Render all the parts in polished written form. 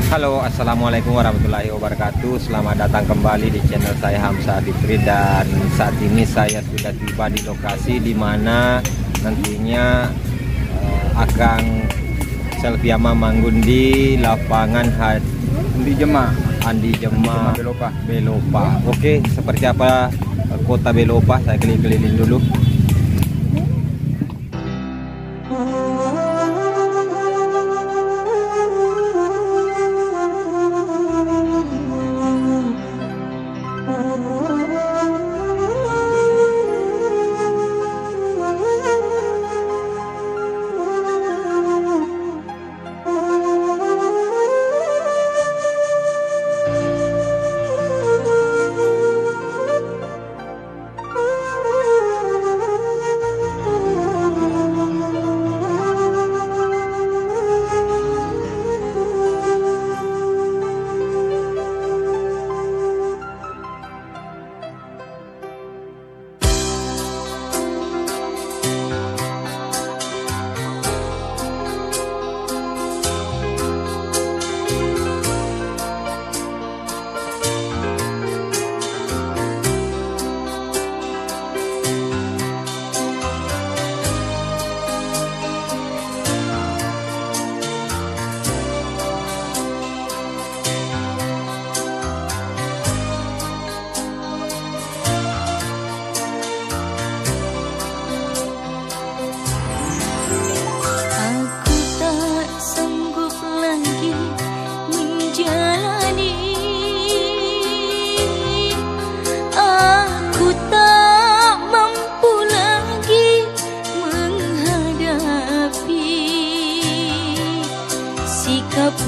Halo, assalamualaikum warahmatullahi wabarakatuh. Selamat datang kembali di channel saya Hamzah Fikri, dan saat ini saya sudah tiba di lokasi di mana nantinya akan Selviama manggung di lapangan Andi Jema Belopa. Oke, seperti apa kota Belopa? Saya keliling-keliling dulu.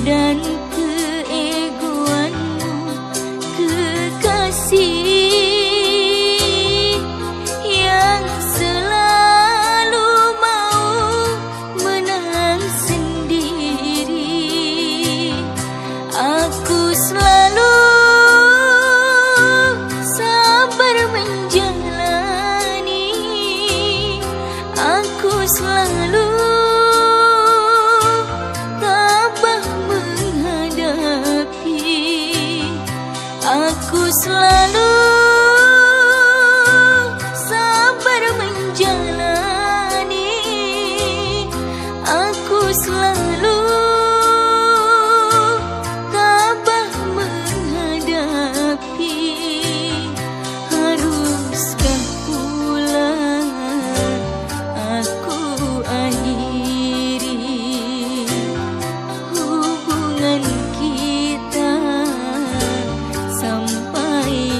Dan keegoanmu, kekasih yang selalu mau menang sendiri. Aku selalu sabar menjalani, aku selalu aku selalu sabar menjalani, aku selalu tabah menghadapi. Haruskah pula aku akhiri hubungan kita sampai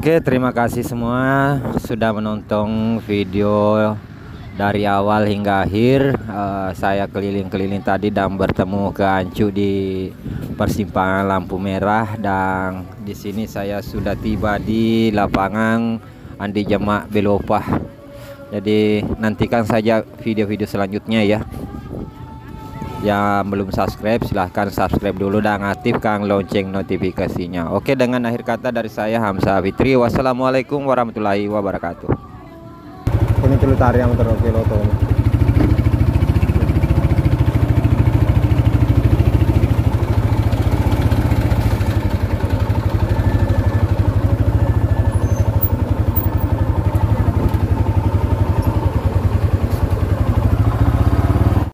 Oke, terima kasih semua sudah menonton video dari awal hingga akhir. Saya keliling-keliling tadi dan bertemu ke Ancu di persimpangan lampu merah, dan di sini saya sudah tiba di lapangan Andi Jamak Belopah. Jadi nantikan saja video-video selanjutnya ya. Yang belum subscribe silahkan subscribe dulu dan aktifkan lonceng notifikasinya. Oke, dengan akhir kata dari saya Hamzah Fitri, wassalamualaikum warahmatullahi wabarakatuh. Ini celutari yang terus